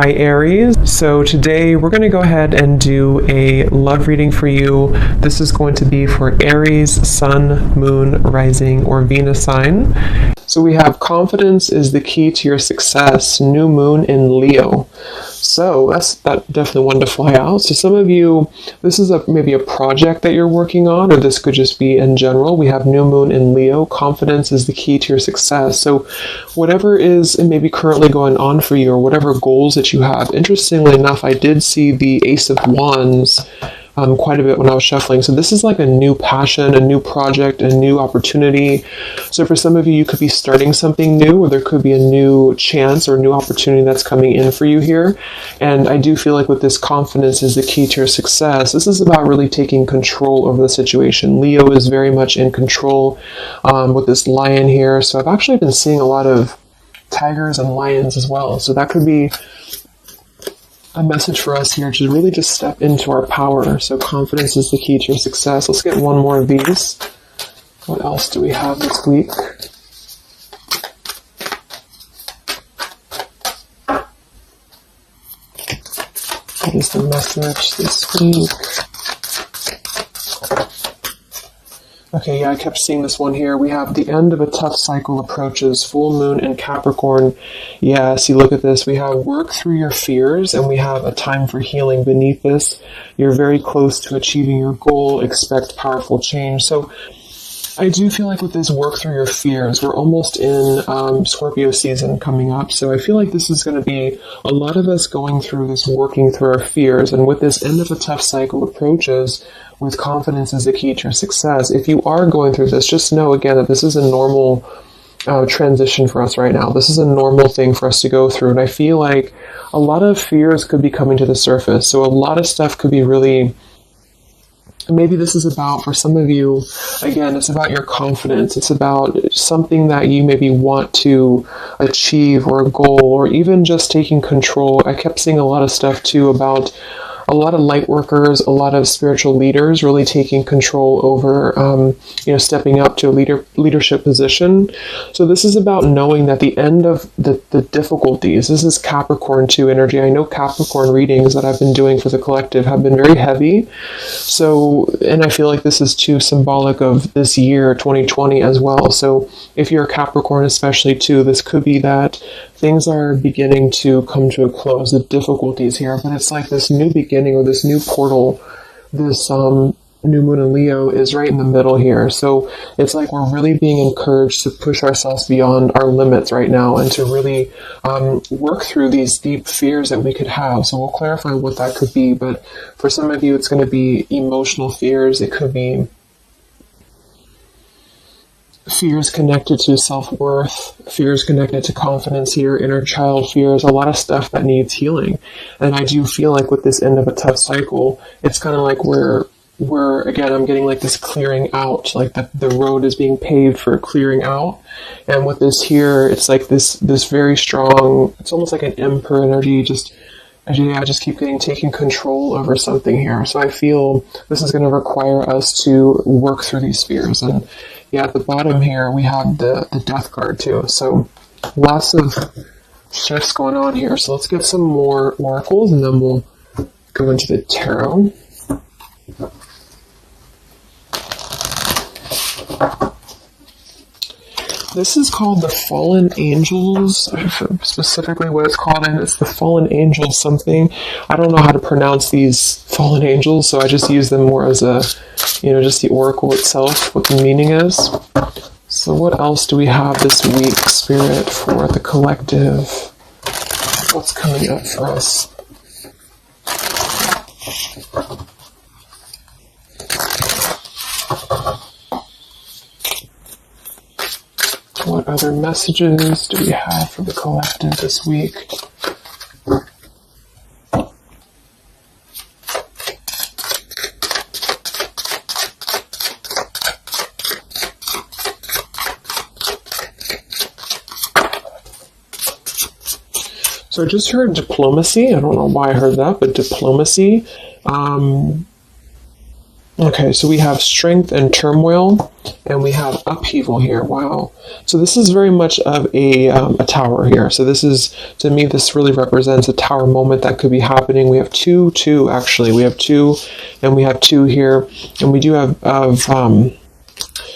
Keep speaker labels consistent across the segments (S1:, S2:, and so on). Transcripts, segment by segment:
S1: Hi Aries. So today we're going to go ahead and do a love reading for you. This is going to be for Aries, Sun, Moon, Rising, or Venus sign. So we have confidence is the key to your success, new moon in Leo. So that's definitely one to fly out. So some of you, this is maybe a project that you're working on, or this could just be in general. We have new moon in Leo. Confidence is the key to your success. So whatever is maybe currently going on for you, or whatever goals that you have. Interestingly enough, I did see the Ace of Wands quite a bit when I was shuffling. So this is like a new passion, a new project, a new opportunity. So for some of you, you could be starting something new, or there could be a new chance or a new opportunity that's coming in for you here. And I do feel like with this confidence is the key to your success. This is about really taking control over the situation. Leo is very much in control with this lion here. So I've actually been seeing a lot of tigers and lions as well. So that could be a message for us here to really just step into our power. So confidence is the key to your success. Let's get one more of these. What else do we have this week? What is the message this week? Okay, yeah, I kept seeing this one here. We have the end of a tough cycle approaches, full moon in Capricorn. Yeah, see, look at this. We have work through your fears, and we have a time for healing beneath this. You're very close to achieving your goal. Expect powerful change. So I do feel like with this work through your fears, we're almost in Scorpio season coming up. So I feel like this is going to be a lot of us going through this, working through our fears. And with this end of a tough cycle approaches, with confidence is the key to your success. If you are going through this, just know again that this is a normal transition for us right now. This is a normal thing for us to go through. And I feel like a lot of fears could be coming to the surface. So a lot of stuff could be really, maybe this is about, for some of you, again, it's about your confidence. It's about something that you maybe want to achieve, or a goal, or even just taking control. I kept seeing a lot of stuff too about a lot of light workers, a lot of spiritual leaders really taking control over, stepping up to a leadership position. So this is about knowing that the end of the difficulties, this is Capricorn 2 energy. I know Capricorn readings that I've been doing for the collective have been very heavy. So, and I feel like this is too symbolic of this year, 2020 as well. So if you're a Capricorn especially too, this could be that things are beginning to come to a close, the difficulties here, but it's like this new beginning or this new portal, this new moon in Leo is right in the middle here. So it's like we're really being encouraged to push ourselves beyond our limits right now and to really work through these deep fears that we could have. So we'll clarify what that could be, but for some of you it's going to be emotional fears. It could be fears connected to self-worth, fears connected to confidence here, inner child fears, a lot of stuff that needs healing. And I do feel like with this end of a tough cycle, it's kind of like we're again, I'm getting like this clearing out, like the road is being paved for clearing out. And with this here, it's like this very strong, it's almost like an emperor energy, I just keep taking control over something here. So I feel this is going to require us to work through these fears. And yeah, at the bottom here, we have the death card too. So lots of shifts going on here. So let's get some more oracles and then we'll go into the tarot. This is called the Fallen Angels, specifically what it's called, and it's the Fallen Angels something. I don't know how to pronounce these Fallen Angels, so I just use them more as a, just the oracle itself, what the meaning is. So what else do we have this week, Spirit, for the collective? What's coming up for us? What other messages do we have for the collective this week? So I just heard diplomacy. I don't know why I heard that, but diplomacy. Okay, so we have strength and turmoil, and we have upheaval here. Wow. So this is very much of a tower here. So this is, to me, this really represents a tower moment that could be happening. We have two, actually. We have two, and we have two here. And we do have,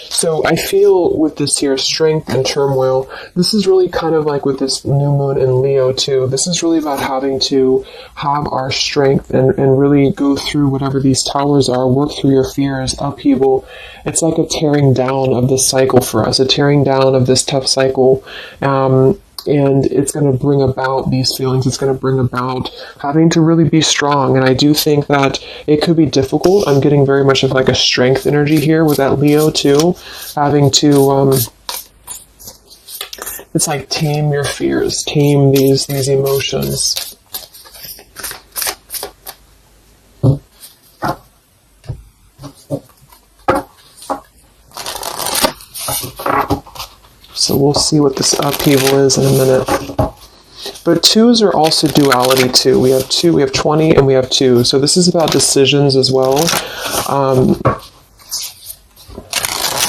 S1: so I feel with this here, strength and turmoil, this is really kind of like with this new moon in Leo too. This is really about having to have our strength and really go through whatever these towers are, work through your fears, upheaval. It's like a tearing down of this cycle for us, a tearing down of this tough cycle. And it's going to bring about these feelings. It's going to bring about having to really be strong. And I do think that it could be difficult. I'm getting very much of like a strength energy here with that Leo too. Having to, it's like tame your fears, tame these emotions. So we'll see what this upheaval is in a minute. But twos are also duality too. We have 20, and we have 2. So this is about decisions as well.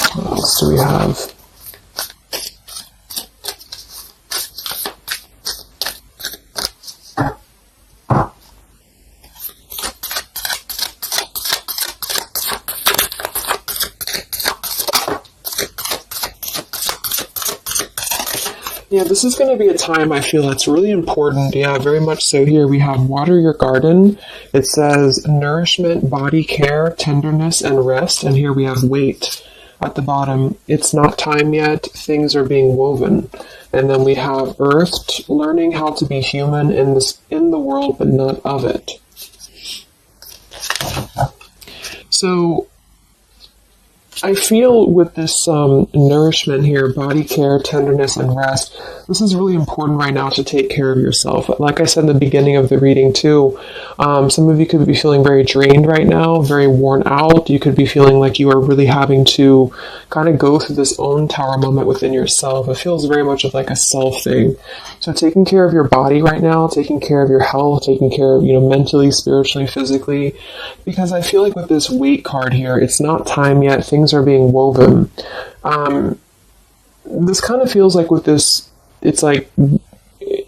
S1: What else do we have? Yeah, this is going to be a time I feel that's really important. Yeah, very much so. Here we have water your garden. It says nourishment, body care, tenderness, and rest. And here we have wait at the bottom. It's not time yet. Things are being woven. And then we have earth, learning how to be human in the world, but not of it. So I feel with this nourishment here, body care, tenderness, and rest, this is really important right now to take care of yourself. Like I said in the beginning of the reading too, some of you could be feeling very drained right now, very worn out. You could be feeling like you are really having to kind of go through this own tower moment within yourself. It feels very much of like a self thing. So taking care of your body right now, taking care of your health, taking care of, mentally, spiritually, physically, because I feel like with this weight card here, it's not time yet. Things are being woven. This kind of feels like with this, it's like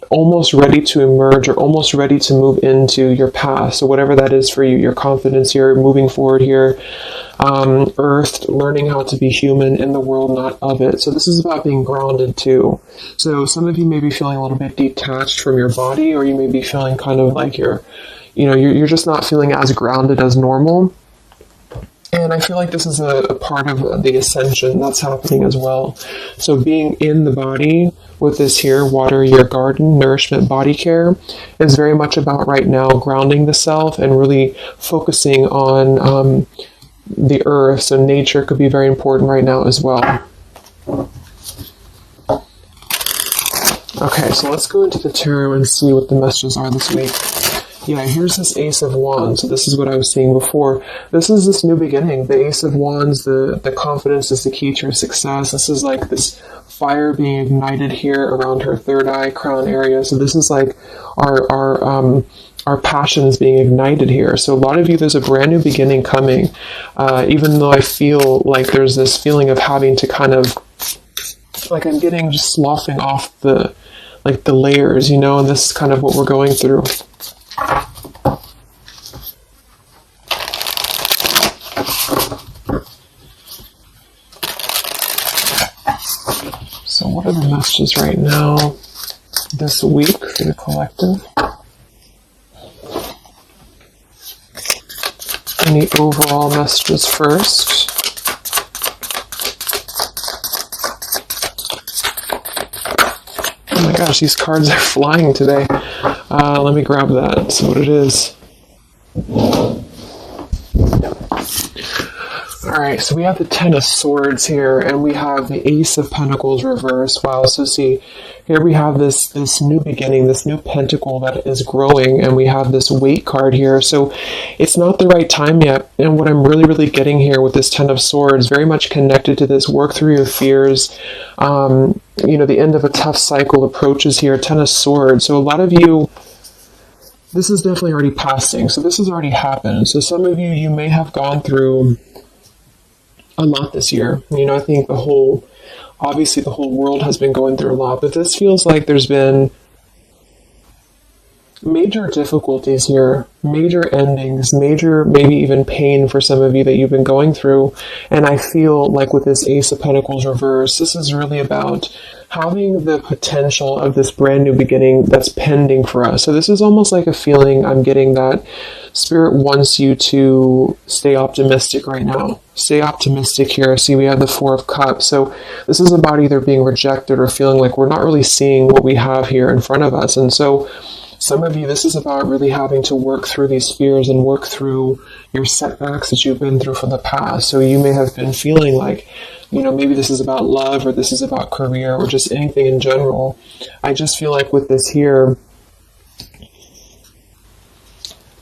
S1: almost ready to emerge or almost ready to move into your path. So whatever that is for you, your confidence here, moving forward here, earth, learning how to be human in the world, not of it. So this is about being grounded too. So some of you may be feeling a little bit detached from your body, or you may be feeling kind of like you're just not feeling as grounded as normal. And I feel like this is a part of the ascension that's happening as well. So being in the body with this here, water your garden, nourishment, body care, is very much about right now grounding the self and really focusing on the earth. So nature could be very important right now as well. Okay, so let's go into the tarot and see what the messages are this week. Yeah, here's this Ace of Wands. So this is what I was seeing before. This is this new beginning. The Ace of Wands, the confidence is the key to your success. This is like this fire being ignited here around her third eye crown area. So this is like our passions being ignited here. So a lot of you, there's a brand new beginning coming. Even though I feel like there's this feeling of having to kind of, like I'm getting just sloughing off the layers, and this is kind of what we're going through. So what are the messages right now this week for the collective? Any overall messages first? Oh my gosh, these cards are flying today. Let me grab that, see what it is. Alright, so we have the Ten of Swords here, and we have the Ace of Pentacles reversed. Wow, so see, here we have this new beginning, this new pentacle that is growing, and we have this weight card here. So it's not the right time yet, and what I'm really, really getting here with this Ten of Swords, very much connected to this, work through your fears. The end of a tough cycle approaches here, Ten of Swords. So a lot of you, this is definitely already passing. So this has already happened. So some of you, you may have gone through a lot this year. I think obviously the whole world has been going through a lot, but this feels like there's been major difficulties here, major endings, major maybe even pain for some of you that you've been going through. And I feel like with this Ace of Pentacles reverse, this is really about having the potential of this brand new beginning that's pending for us. So this is almost like a feeling I'm getting that Spirit wants you to stay optimistic right now. Stay optimistic here. See, we have the Four of Cups. So this is about either being rejected or feeling like we're not really seeing what we have here in front of us. And so some of you, this is about really having to work through these fears and work through your setbacks that you've been through from the past. So you may have been feeling like, maybe this is about love, or this is about career, or just anything in general. I just feel like with this here,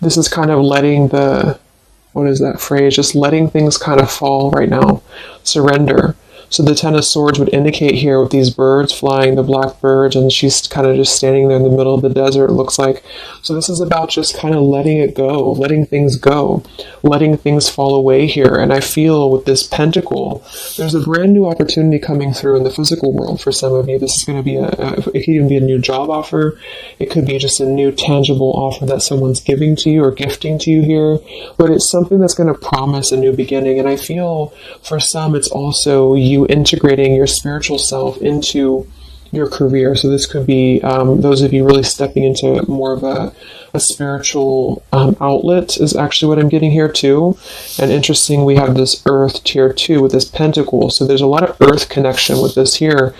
S1: this is kind of letting what is that phrase? Just letting things kind of fall right now. Surrender. So the Ten of Swords would indicate here with these birds flying, the black birds, and she's kind of just standing there in the middle of the desert, it looks like. So this is about just kind of letting it go, letting things go, letting things fall away here. And I feel with this Pentacle, there's a brand new opportunity coming through in the physical world for some of you. This is going to be it could even be a new job offer. It could be just a new tangible offer that someone's giving to you or gifting to you here. But it's something that's going to promise a new beginning. And I feel for some, it's also you integrating your spiritual self into your career. So this could be those of you really stepping into more of a spiritual outlet is actually what I'm getting here too. And interesting, we have this Earth tier 2 with this Pentacle. So there's a lot of Earth connection with this here.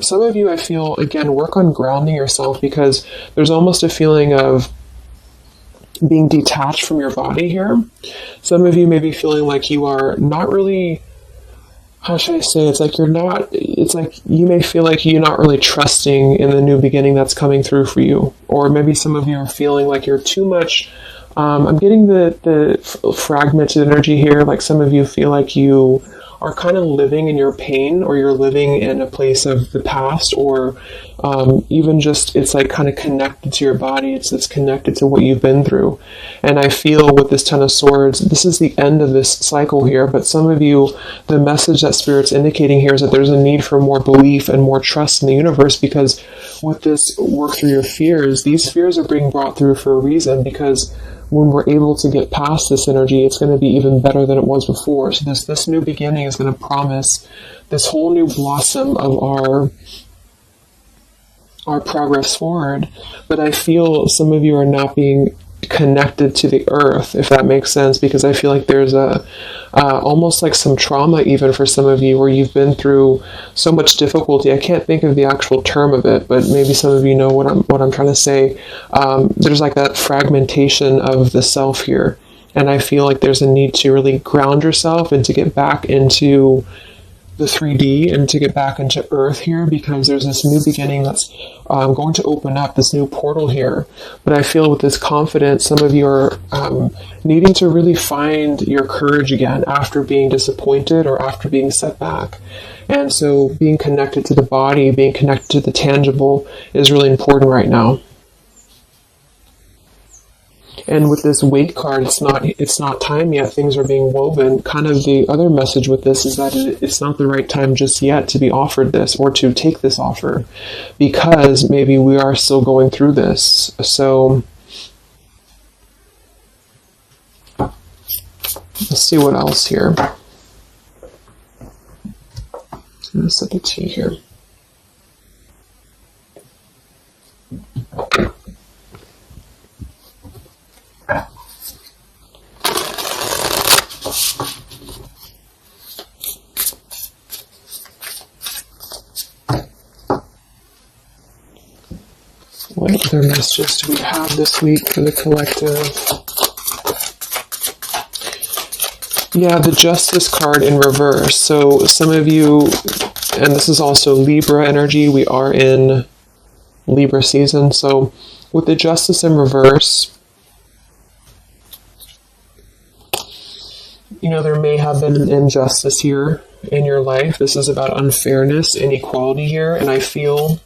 S1: Some of you, I feel, again, work on grounding yourself, because there's almost a feeling of being detached from your body here. Some of you may be feeling like you are not really, how should I say, it's like you may feel like you're not really trusting in the new beginning that's coming through for you. Or maybe some of you are feeling like you're too much, I'm getting the fragmented energy here, like some of you feel like you are kind of living in your pain, or you're living in a place of the past, or even just it's like kind of connected to your body. It's connected to what you've been through. And I feel with this Ten of Swords, this is the end of this cycle here. But some of you, the message that Spirit's indicating here is that there's a need for more belief and more trust in the universe, because with this work through your fears, these fears are being brought through for a reason, because when we're able to get past this energy, it's going to be even better than it was before. So this new beginning is going to promise this whole new blossom of our progress forward. But I feel some of you are not being connected to the earth, if that makes sense, because I feel like there's almost like some trauma even for some of you, where you've been through so much difficulty. I can't think of the actual term of it, but maybe some of you know what I'm trying to say. There's like that fragmentation of the self here, and I feel like there's a need to really ground yourself and to get back into the 3D and to get back into Earth here, because there's this new beginning that's going to open up, this new portal here. But I feel with this confidence, some of you are needing to really find your courage again after being disappointed or after being set back. And so being connected to the body, being connected to the tangible is really important right now. And with this Weight card, it's not time yet. Things are being woven. Kind of the other message with this is that it's not the right time just yet to be offered this or to take this offer, because maybe we are still going through this. So let's see what else here. I'm going to set the tea here. What other messages do we have this week for the collective? Yeah, the Justice card in reverse. So some of you, and this is also Libra energy, we are in Libra season. So with the Justice in reverse, there may have been an injustice here in your life. This is about unfairness, inequality here, and I feel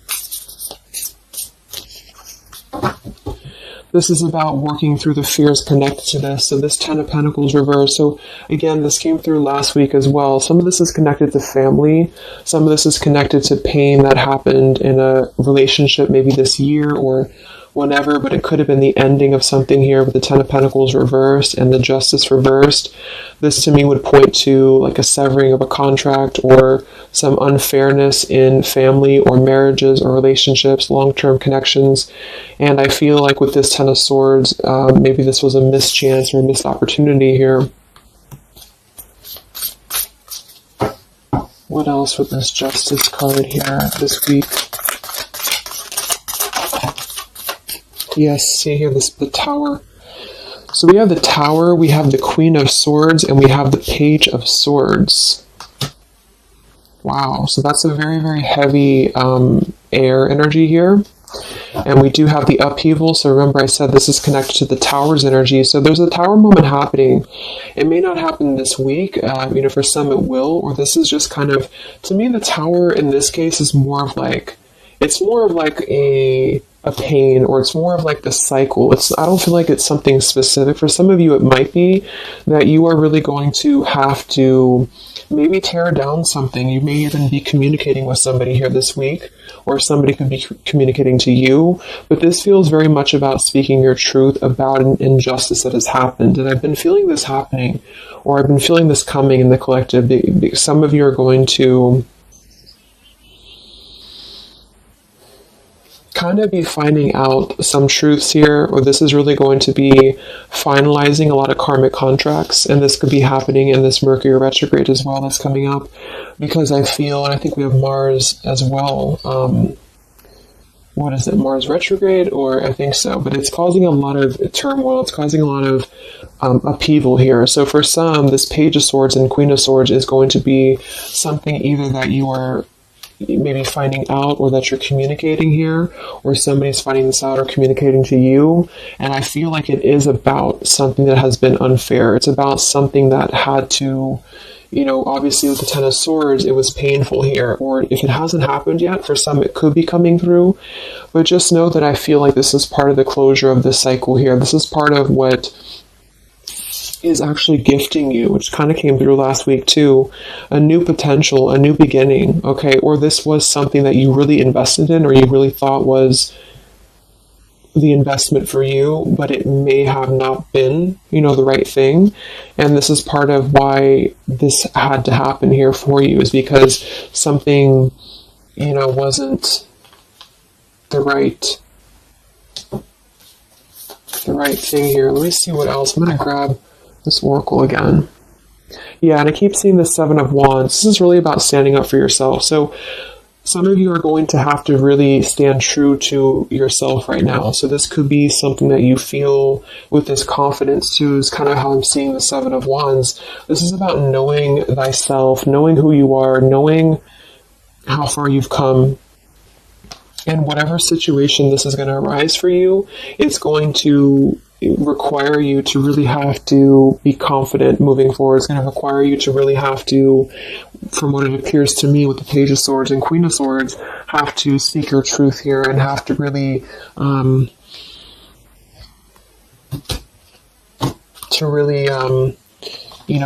S1: This is about working through the fears connected to this. So this 10 of Pentacles reversed. So again, this came through last week as well. Some of this is connected to family. Some of this is connected to pain that happened in a relationship maybe this year or whenever, but it could have been the ending of something here with the 10 of Pentacles reversed and the Justice reversed. This to me would point to like a severing of a contract or some unfairness in family or marriages or relationships, long-term connections. And I feel like with this 10 of Swords, maybe this was a mischance or a missed opportunity here. What else with this Justice card here this week? Yes, see here, the Tower. So we have the Tower, we have the Queen of Swords, and we have the Page of Swords. Wow, so that's a very, very heavy air energy here. And we do have the upheaval, so remember I said this is connected to the Tower's energy. So there's a Tower moment happening. It may not happen this week, for some it will, or this is just kind of, to me the Tower in this case is more of like, it's more of like a pain, or it's more of like the cycle. I don't feel like it's something specific. For some of you, it might be that you are really going to have to maybe tear down something. You may even be communicating with somebody here this week, or somebody could be communicating to you. But this feels very much about speaking your truth about an injustice that has happened. And I've been feeling this happening, or I've been feeling this coming in the collective. Some of you are going to kind of be finding out some truths here, or this is really going to be finalizing a lot of karmic contracts, and this could be happening in this Mercury retrograde as well that's coming up, because I feel, and I think we have Mars as well, what is it, Mars retrograde, or I think so, but it's causing a lot of turmoil, it's causing a lot of upheaval here. So for some, this Page of Swords and Queen of Swords is going to be something either that you are maybe finding out, or that you're communicating here, or somebody's finding this out or communicating to you. And I feel like it is about something that has been unfair. It's about something that had to, obviously with the 10 of Swords, it was painful here, or if it hasn't happened yet, for some it could be coming through. But just know that I feel like this is part of the closure of this cycle here. This is part of what is actually gifting you, which kind of came through last week too, a new potential, a new beginning, okay? Or this was something that you really invested in, or you really thought was the investment for you, but it may have not been, the right thing. And this is part of why this had to happen here for you, is because something, wasn't the right thing here. Let me see what else. I'm going to grab this oracle again. Yeah, and I keep seeing the 7 of Wands. This is really about standing up for yourself. So some of you are going to have to really stand true to yourself right now. So this could be something that you feel with this confidence too, is kind of how I'm seeing the 7 of Wands. This is about knowing thyself, knowing who you are, knowing how far you've come. And whatever situation this is going to arise for you, it's going to require you to really have to be confident moving forward. It's going to require you to really have to, from what it appears to me with the Page of Swords and Queen of Swords, have to speak your truth here and have to really,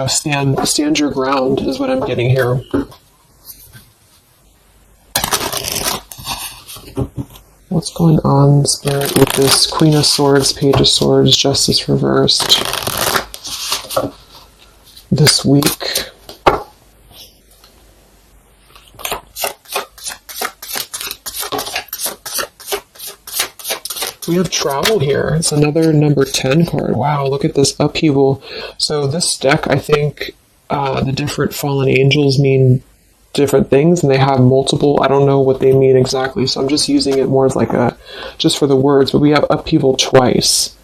S1: stand your ground is what I'm getting here. What's going on, Spirit, with this Queen of Swords, Page of Swords, Justice reversed this week? We have travel here. It's another number 10 card. Wow, look at this upheaval. So this deck, I think the different fallen angels mean different things, and they have multiple, I don't know what they mean exactly, so I'm just using it more as like just for the words, but we have upheaval twice.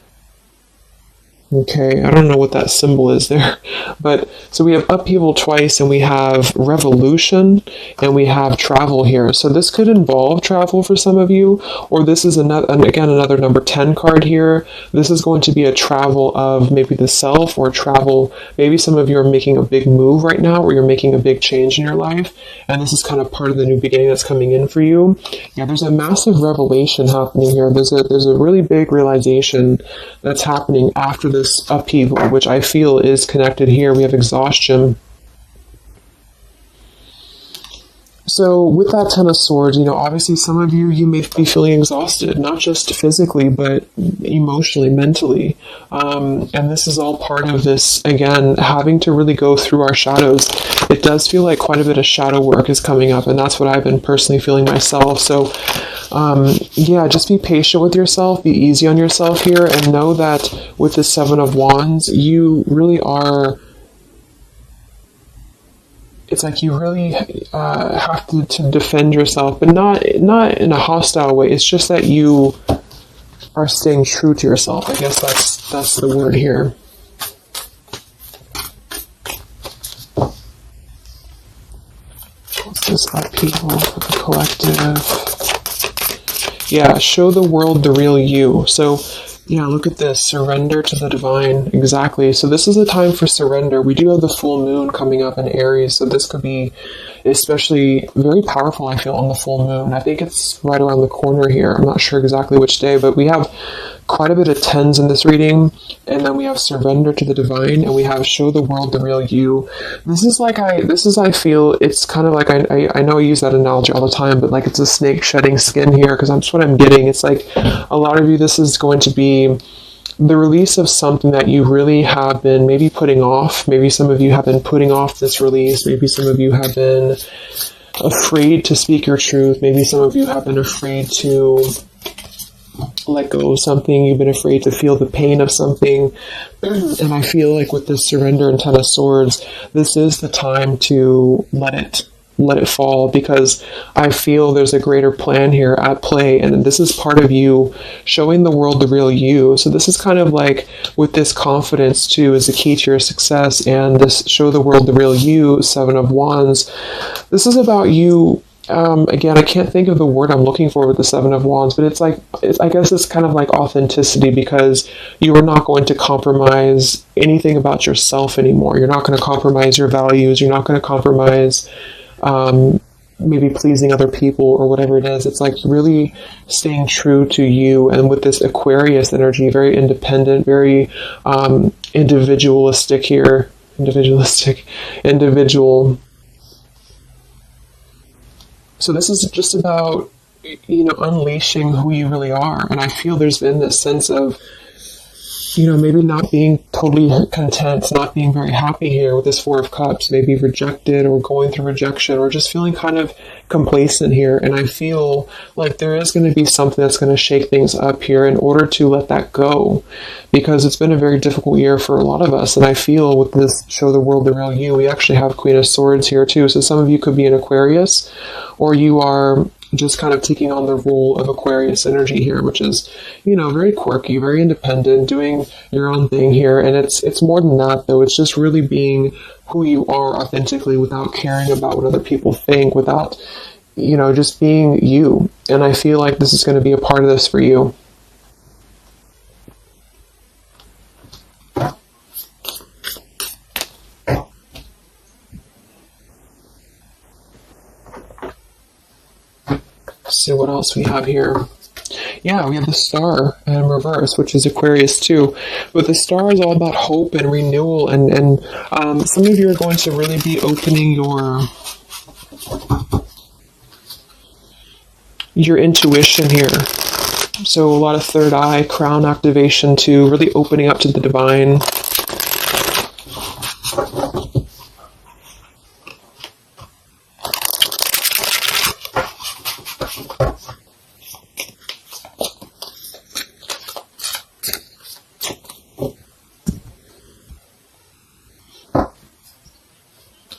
S1: Okay, I don't know what that symbol is there, but so we have upheaval twice, and we have revolution, and we have travel here. So this could involve travel for some of you, or this is another, again, another number 10 card here. This is going to be a travel of maybe the self, or travel. Maybe some of you are making a big move right now, or you're making a big change in your life, and this is kind of part of the new beginning that's coming in for you. Yeah, there's a massive revelation happening here. There's a really big realization that's happening after this upheaval, which I feel is connected here. We have exhaustion. So with that Ten of Swords, obviously some of you may be feeling exhausted, not just physically, but emotionally, mentally. And this is all part of this, again, having to really go through our shadows. It does feel like quite a bit of shadow work is coming up, and that's what I've been personally feeling myself. So yeah, just be patient with yourself, be easy on yourself here, and know that with the Seven of Wands, you really are... It's like you really have to defend yourself, but not in a hostile way. It's just that you are staying true to yourself. I guess that's the word here. What's this upheaval for the collective? Yeah, show the world the real you. So, yeah, look at this. Surrender to the divine. Exactly. So this is a time for surrender. We do have the full moon coming up in Aries, so this could be especially very powerful, I feel, on the full moon. I think it's right around the corner here. I'm not sure exactly which day, but we have quite a bit of tens in this reading, and then we have surrender to the divine, and we have show the world the real you. I feel, it's kind of like, I know I use that analogy all the time, but like it's a snake shedding skin here, because that's what I'm getting. It's like a lot of you, this is going to be the release of something that you really have been maybe putting off. Maybe some of you have been putting off this release. Maybe some of you have been afraid to speak your truth. Maybe some of you have been afraid to let go of something. You've been afraid to feel the pain of something. And I feel like with this surrender and Ten of Swords, this is the time to let it fall, because I feel there's a greater plan here at play, and this is part of you showing the world the real you. So this is kind of like, with this confidence too is the key to your success, and this show the world the real you, Seven of Wands. This is about you. Again, I can't think of the word I'm looking for with the Seven of Wands, but I guess it's kind of like authenticity, because you are not going to compromise anything about yourself anymore. You're not going to compromise your values. You're not going to compromise maybe pleasing other people or whatever it is. It's like really staying true to you. And with this Aquarius energy, very independent, very individualistic here. Individual. So this is just about, unleashing who you really are. And I feel there's been this sense of, maybe not being totally content, not being very happy here with this Four of Cups, maybe rejected or going through rejection, or just feeling kind of complacent here. And I feel like there is going to be something that's going to shake things up here in order to let that go, because it's been a very difficult year for a lot of us. And I feel with this show the world the real you, we actually have Queen of Swords here too. So some of you could be an Aquarius, or you are just kind of taking on the role of Aquarius energy here, which is, very quirky, very independent, doing your own thing here. And it's more than that, though. It's just really being who you are authentically, without caring about what other people think, without, just being you. And I feel like this is going to be a part of this for you. So what else we have here? Yeah, we have the Star in reverse, which is Aquarius too. But the Star is all about hope and renewal, and some of you are going to really be opening your intuition here. So a lot of third eye, crown activation too, really opening up to the divine.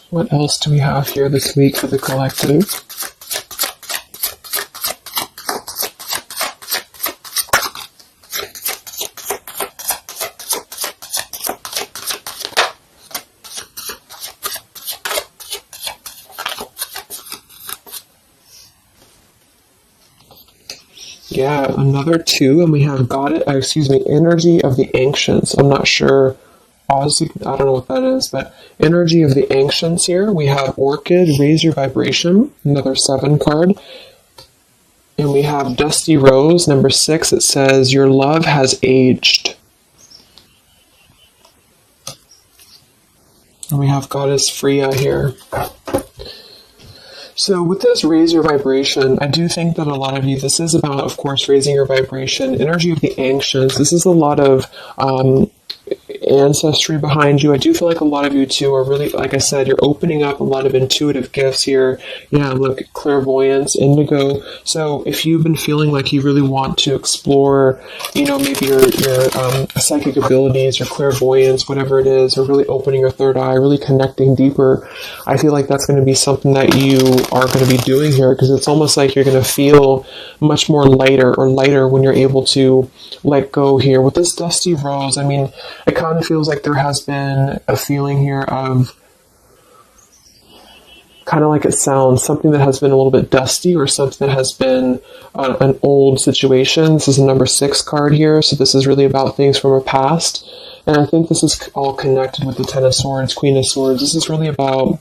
S1: What else do we have here this week for the collective? Yeah, another 2, and we have energy of the ancients. I'm not sure. Honestly, I don't know what that is, but energy of the ancients here. We have Orchid, raise your vibration, another 7 card. And we have Dusty Rose, number 6. It says, your love has aged. And we have Goddess Freya here. So with this raise your vibration, I do think that a lot of you, this is about, of course, raising your vibration. Energy of the ancients. This is a lot of ancestry behind you. I do feel like a lot of you too are really, like I said, you're opening up a lot of intuitive gifts here. Yeah, look, clairvoyance, indigo. So if you've been feeling like you really want to explore, maybe your psychic abilities, your clairvoyance, whatever it is, or really opening your third eye, really connecting deeper, I feel like that's going to be something that you are going to be doing here, because it's almost like you're going to feel much more lighter when you're able to let go here. With this Dusty Rose, I mean, it kind of feels like there has been a feeling here of, kind of like it sounds, something that has been a little bit dusty, or something that has been an old situation. This is a number 6 card here, so this is really about things from a past. And I think this is all connected with the 10 of Swords, Queen of Swords. This is really about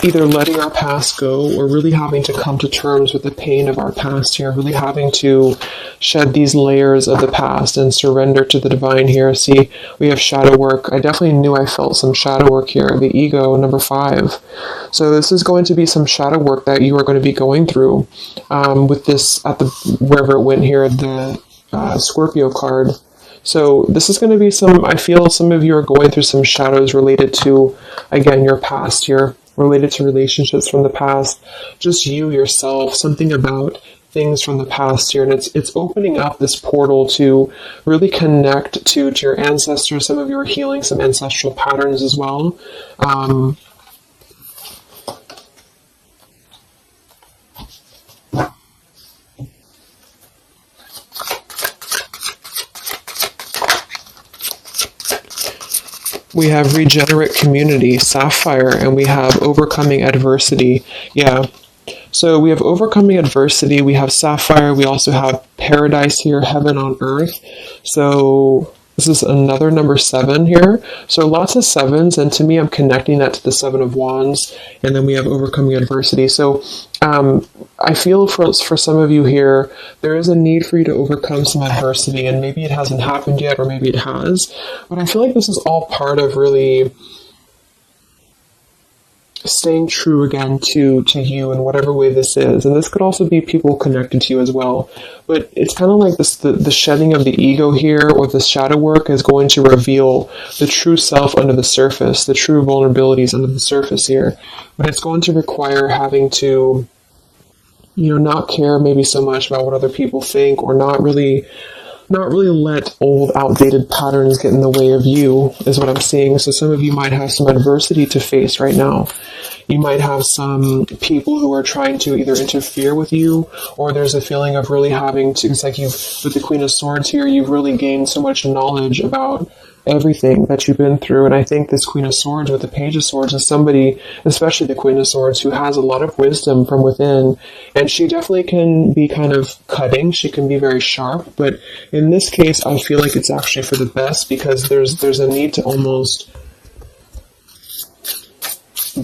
S1: either letting our past go, or really having to come to terms with the pain of our past here, really having to shed these layers of the past and surrender to the divine here. See, we have shadow work. I definitely knew I felt some shadow work here. The ego, number 5. So this is going to be some shadow work that you are going to be going through with this, wherever it went here, the Scorpio card. So this is going to be I feel some of you are going through some shadows related to, again, your past here, related to relationships from the past, just you, yourself, something about things from the past here. And it's opening up this portal to really connect to your ancestors. Some of you are healing some ancestral patterns as well. We have regenerate community, sapphire, and we have overcoming adversity. Yeah. So we have overcoming adversity, we have sapphire, we also have paradise here, heaven on earth. So this is another number 7 here. So lots of 7s, and to me, I'm connecting that to the 7 of Wands, and then we have overcoming adversity. So I feel for some of you here, there is a need for you to overcome some adversity, and maybe it hasn't happened yet, or maybe it has, but I feel like this is all part of really staying true again to you in whatever way this is. And this could also be people connected to you as well. But it's kind of like this, the shedding of the ego here, or the shadow work, is going to reveal the true self under the surface, the true vulnerabilities under the surface here. But it's going to require having to, not care maybe so much about what other people think, or not really let old, outdated patterns get in the way of you, is what I'm seeing. So some of you might have some adversity to face right now. You might have some people who are trying to either interfere with you, or there's a feeling of really having to, it's like with the Queen of Swords here, you've really gained so much knowledge about everything that you've been through. And I think this Queen of Swords with the Page of Swords is somebody, especially the Queen of Swords, who has a lot of wisdom from within, and she definitely can be kind of cutting. She can be very sharp, but in this case, I feel like it's actually for the best, because there's a need to almost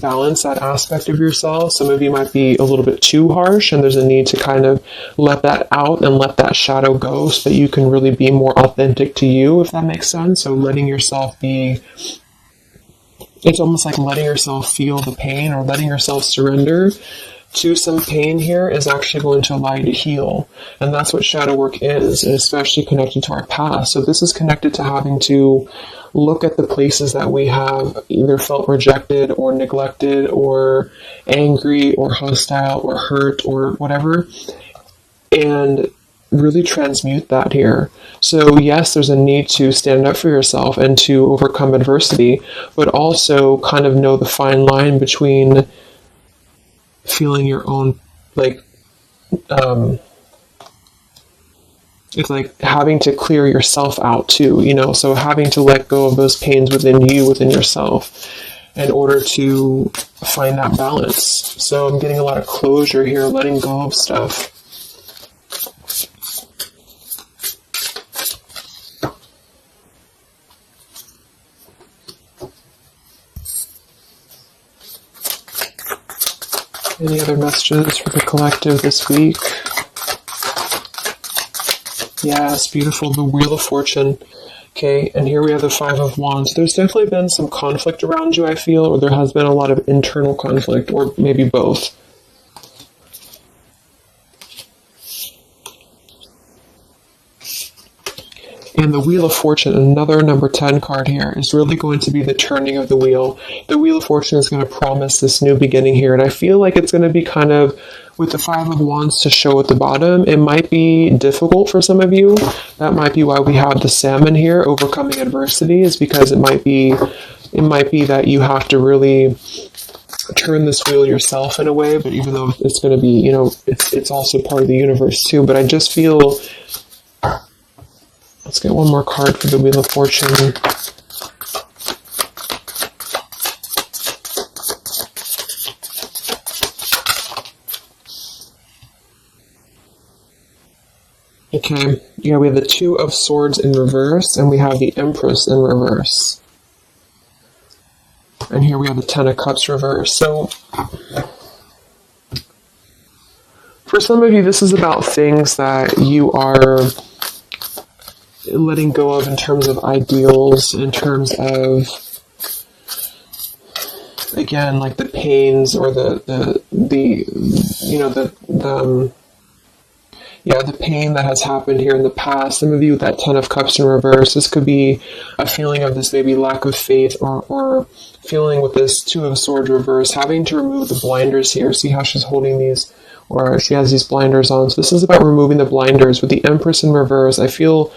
S1: balance that aspect of yourself. Some of you might be a little bit too harsh, and there's a need to kind of let that out and let that shadow go, so that you can really be more authentic to you, if that makes sense. So letting yourself be, it's almost like letting yourself feel the pain, or letting yourself surrender to some pain here is actually going to allow you to heal. And that's what shadow work is, and especially connected to our past. So this is connected to having to look at the places that we have either felt rejected or neglected or angry or hostile or hurt or whatever, and really transmute that here. So yes, there's a need to stand up for yourself and to overcome adversity, but also kind of know the fine line between feeling your own, it's like having to clear yourself out too, so having to let go of those pains within you, within yourself, in order to find that balance. So I'm getting a lot of closure here, letting go of stuff. Any other messages for the collective this week? Yes, beautiful. The Wheel of Fortune. Okay, and here we have the Five of Wands. There's definitely been some conflict around you, I feel, or there has been a lot of internal conflict, or maybe both. And the Wheel of Fortune, another number 10 card here, is really going to be the turning of the wheel. The Wheel of Fortune is going to promise this new beginning here, and I feel like it's going to be kind of, with the Five of Wands to show at the bottom, it might be difficult for some of you. That might be why we have the Salmon here, overcoming adversity, is because it might be that you have to really turn this wheel yourself in a way, but even though it's going to be, you know, it's also part of the universe too, but I just feel... Let's get one more card for the Wheel of Fortune. Okay, yeah, we have the Two of Swords in reverse, and we have the Empress in reverse. And here we have the Ten of Cups reverse. So, for some of you, this is about things that you are letting go of in terms of ideals, in terms of, again, like the pains or the pain that has happened here in the past. Some of you with that Ten of Cups in reverse, this could be a feeling of this maybe lack of faith, or feeling with this Two of Swords reverse, having to remove the blinders here. See how she's holding these, or she has these blinders on. So this is about removing the blinders. With the Empress in reverse, I feel,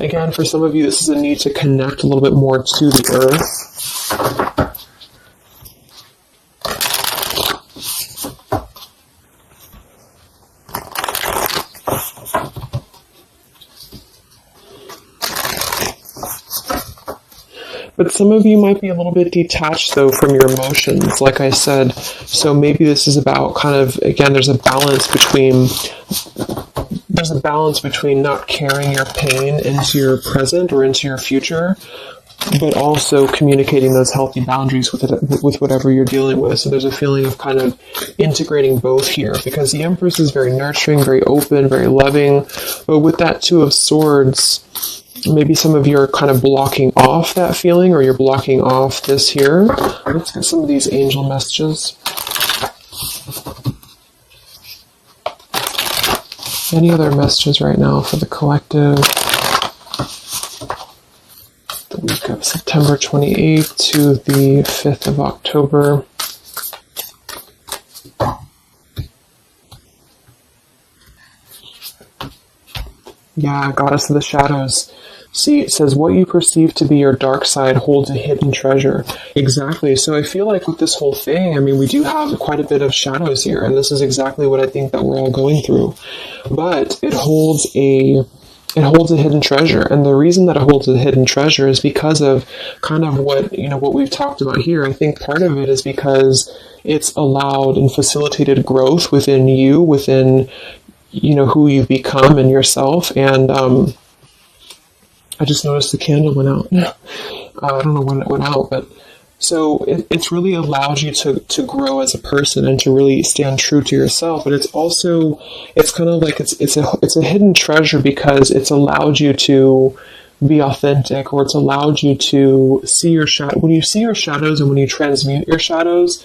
S1: again, for some of you, this is a need to connect a little bit more to the earth. But some of you might be a little bit detached, though, from your emotions, like I said. So maybe this is about kind of, again, there's a balance between not carrying your pain into your present or into your future, but also communicating those healthy boundaries with whatever you're dealing with. So there's a feeling of kind of integrating both here, because the Empress is very nurturing, very open, very loving. But with that Two of Swords, maybe some of you are kind of blocking off that feeling, or you're blocking off this here. Let's get some of these angel messages. Any other messages right now for the collective? The week of September 28th to the 5th of October. Yeah, Goddess of the Shadows. See, it says, what you perceive to be your dark side holds a hidden treasure. Exactly. So I feel like with this whole thing, I mean, we do have quite a bit of shadows here, and this is exactly what I think that we're all going through. But it holds a hidden treasure, and the reason that it holds a hidden treasure is because of kind of what we've talked about here. I think part of it is because it's allowed and facilitated growth within you, within who you've become and yourself. And I just noticed the candle went out. I don't know when it went out, but so it's really allowed you to grow as a person and to really stand true to yourself. But it's kind of like it's a hidden treasure because it's allowed you to be authentic, or it's allowed you to see your shadow. When you see your shadows and when you transmute your shadows,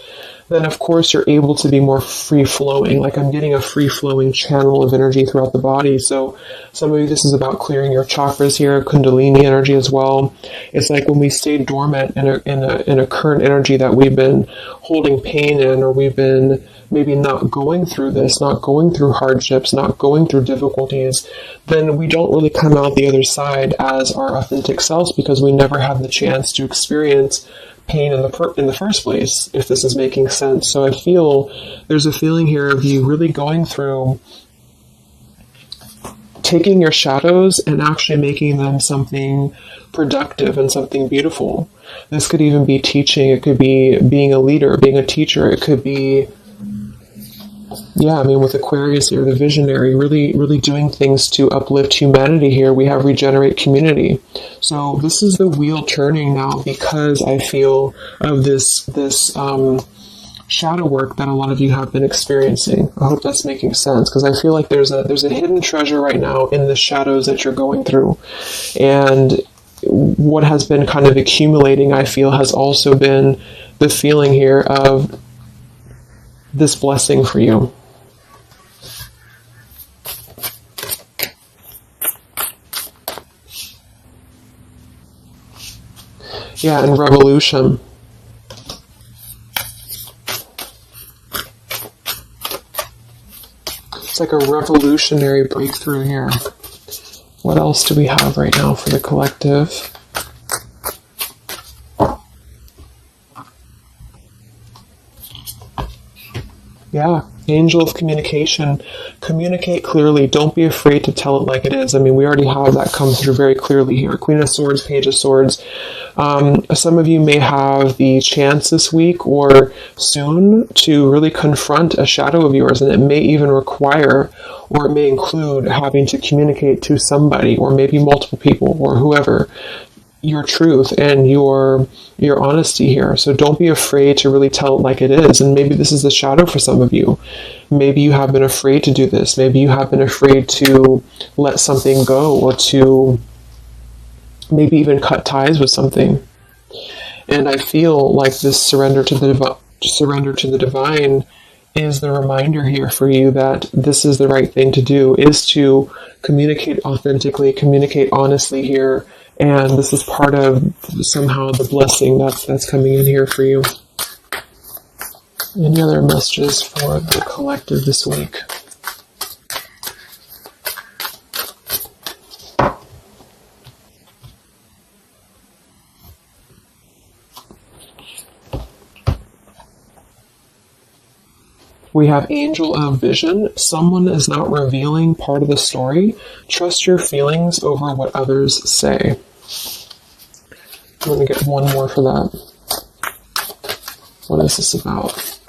S1: then of course you're able to be more free-flowing. Like I'm getting a free-flowing channel of energy throughout the body. So some of you, this is about clearing your chakras here, Kundalini energy as well. It's like when we stay dormant in a current energy that we've been holding pain in, or we've been maybe not going through this, not going through hardships, not going through difficulties, then we don't really come out the other side as our authentic selves, because we never have the chance to experience pain in the first place, if this is making sense. So I feel there's a feeling here of you really going through taking your shadows and actually making them something productive and something beautiful. This could even be teaching. It could be being a leader, being a teacher. It could be Yeah, I mean, with Aquarius here, the visionary, really, really doing things to uplift humanity here. We have regenerate community. So this is the wheel turning now because I feel of this shadow work that a lot of you have been experiencing. I hope that's making sense because I feel like there's a hidden treasure right now in the shadows that you're going through. And what has been kind of accumulating, I feel, has also been the feeling here of this blessing for you. Yeah, and revolution. It's like a revolutionary breakthrough here. What else do we have right now for the collective? Yeah, angel of communication. Communicate clearly. Don't be afraid to tell it like it is. I mean, we already have that come through very clearly here. Queen of Swords, Page of Swords. Some of you may have the chance this week or soon to really confront a shadow of yours, and it may even require, or it may include having to communicate to somebody, or maybe multiple people, or whoever, your truth and your honesty here. So don't be afraid to really tell it like it is. And maybe this is the shadow for some of you. Maybe you have been afraid to do this. Maybe you have been afraid to let something go, or to maybe even cut ties with something. And I feel like this surrender to the divine is the reminder here for you that this is the right thing to do, is to communicate authentically, communicate honestly here. And this is part of somehow the blessing that's coming in here for you. Any other messages for the collective this week? We have Angel of Vision. Someone is not revealing part of the story. Trust your feelings over what others say. I'm going to get one more for that. What is this about?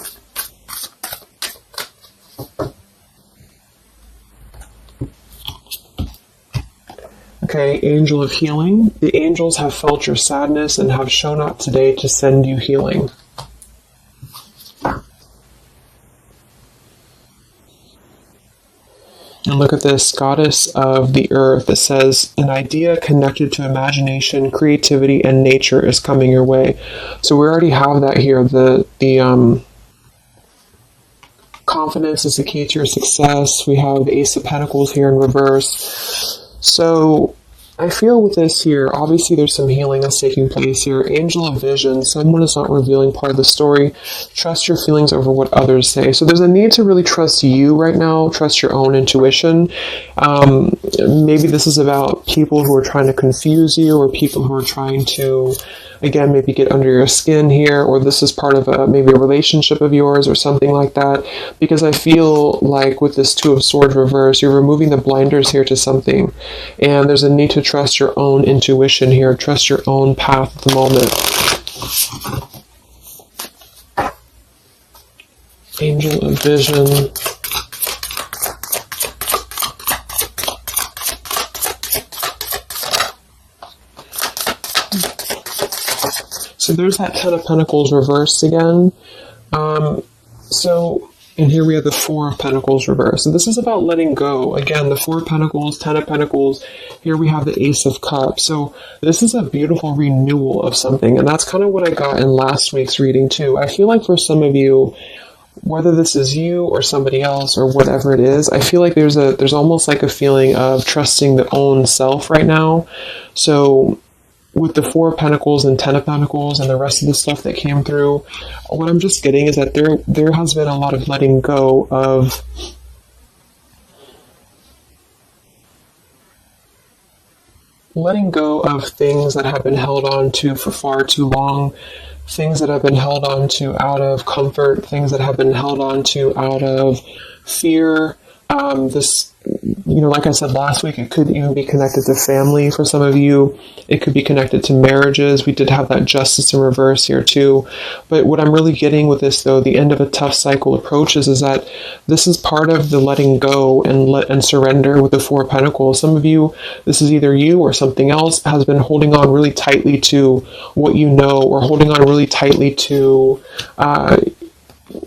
S1: Okay, Angel of Healing. The angels have felt your sadness and have shown up today to send you healing. And look at this, Goddess of the Earth. It says, an idea connected to imagination, creativity, and nature is coming your way. So we already have that here. The confidence is the key to your success. We have the Ace of Pentacles here in reverse. So I feel with this here, obviously there's some healing that's taking place here. Angel of Vision, someone is not revealing part of the story. Trust your feelings over what others say. So there's a need to really trust you right now, trust your own intuition. Maybe this is about people who are trying to confuse you, or people who are trying to, again, maybe get under your skin here, or this is part of maybe a relationship of yours or something like that. Because I feel like with this Two of Swords reverse, you're removing the blinders here to something. And there's a need to trust your own intuition here, trust your own path at the moment. Angel of Vision. So there's that Ten of Pentacles reversed again. And here we have the Four of Pentacles reversed. So this is about letting go. Again, the Four of Pentacles, Ten of Pentacles. Here we have the Ace of Cups. So this is a beautiful renewal of something. And that's kind of what I got in last week's reading too. I feel like for some of you, whether this is you or somebody else or whatever it is, I feel like there's almost like a feeling of trusting the own self right now. So with the Four of Pentacles and Ten of Pentacles and the rest of the stuff that came through, what I'm just getting is that there has been a lot of letting go of things that have been held on to for far too long, things that have been held on to out of comfort, things that have been held on to out of fear, This, like I said last week, it could even be connected to family for some of you. It could be connected to marriages. We did have that justice in reverse here too. But what I'm really getting with this, though, the end of a tough cycle approaches, is that this is part of the letting go and surrender with the Four of Pentacles. Some of you, this is either you or something else, has been holding on really tightly to what you know, or holding on really tightly to,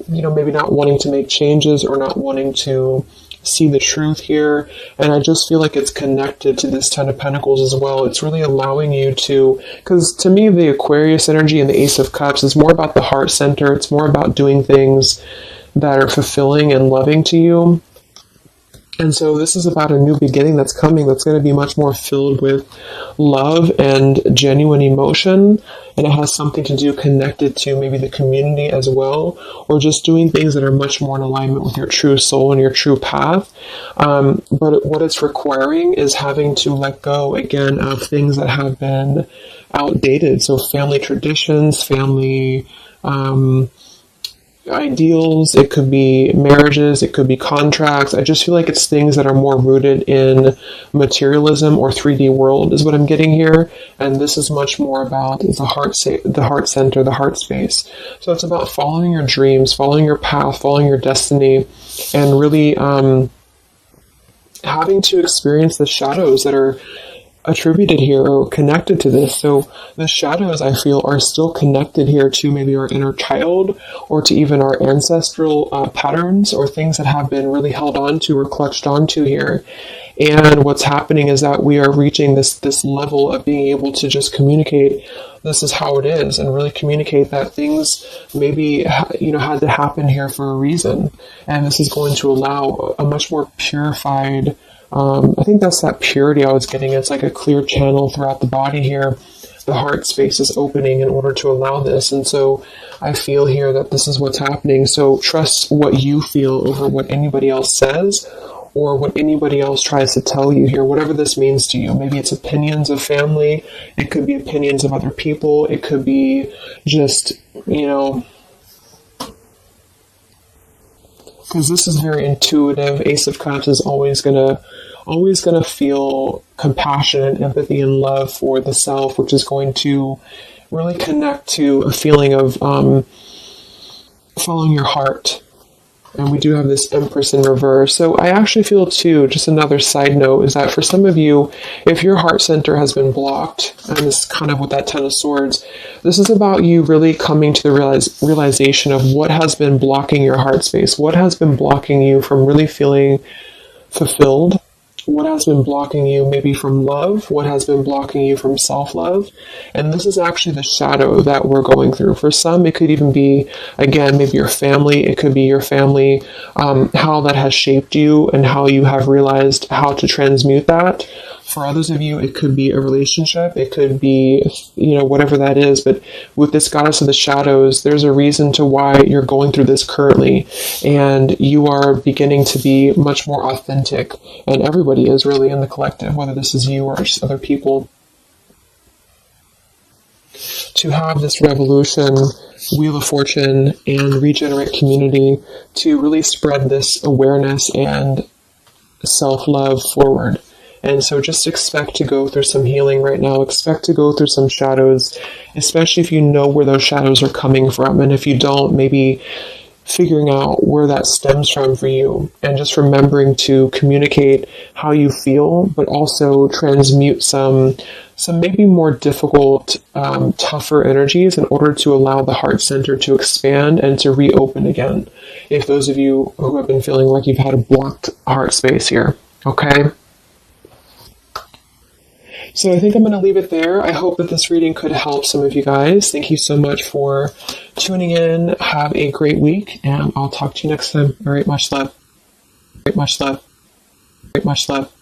S1: maybe not wanting to make changes or not wanting to see the truth here. And I just feel like it's connected to this Ten of Pentacles as well. It's really allowing you to, because to me, the Aquarius energy and the Ace of Cups is more about the heart center. It's more about doing things that are fulfilling and loving to you. And so this is about a new beginning that's coming, that's going to be much more filled with love and genuine emotion. And it has something to do connected to maybe the community as well, or just doing things that are much more in alignment with your true soul and your true path. But what it's requiring is having to let go again of things that have been outdated. So family traditions, family ideals, it could be marriages, it could be contracts. I just feel like it's things that are more rooted in materialism or 3D world is what I'm getting here. And this is much more about the heart center, the heart space. So it's about following your dreams, following your path, following your destiny, and really having to experience the shadows that are attributed here or connected to this. So the shadows, I feel, are still connected here to maybe our inner child, or to even our ancestral patterns, or things that have been really held on to or clutched onto here. And what's happening is that we are reaching this level of being able to just communicate, this is how it is, and really communicate that things maybe had to happen here for a reason. And this is going to allow a much more purified, I think that's that purity I was getting. It's like a clear channel throughout the body here. The heart space is opening in order to allow this. And so I feel here that this is what's happening. So trust what you feel over what anybody else says, or what anybody else tries to tell you here, whatever this means to you. Maybe it's opinions of family. It could be opinions of other people. It could be just, because this is very intuitive. Ace of Cups is always gonna feel compassion and empathy and love for the self, which is going to really connect to a feeling of following your heart. And we do have this Empress in reverse. So I actually feel too, just another side note, is that for some of you, if your heart center has been blocked, and this is kind of with that Ten of Swords, this is about you really coming to the realization of what has been blocking your heart space, what has been blocking you from really feeling fulfilled, what has been blocking you maybe from love, what has been blocking you from self-love. And this is actually the shadow that we're going through. For some, it could even be, again, maybe your family. It could be your family, how that has shaped you and how you have realized how to transmute that. For others of you, it could be a relationship. It could be, whatever that is. But with this Goddess of the Shadows, there's a reason to why you're going through this currently. And you are beginning to be much more authentic. And everybody is really in the collective, whether this is you or just other people. To have this revolution, Wheel of Fortune, and Regenerate community to really spread this awareness and self-love forward. And so just expect to go through some healing right now. Expect to go through some shadows, especially if you know where those shadows are coming from. And if you don't, maybe figuring out where that stems from for you. And just remembering to communicate how you feel, but also transmute some maybe more difficult, tougher energies in order to allow the heart center to expand and to reopen again. If those of you who have been feeling like you've had a blocked heart space here, okay? So I think I'm going to leave it there. I hope that this reading could help some of you guys. Thank you so much for tuning in. Have a great week, and I'll talk to you next time. All right, much love. Much love. Much love.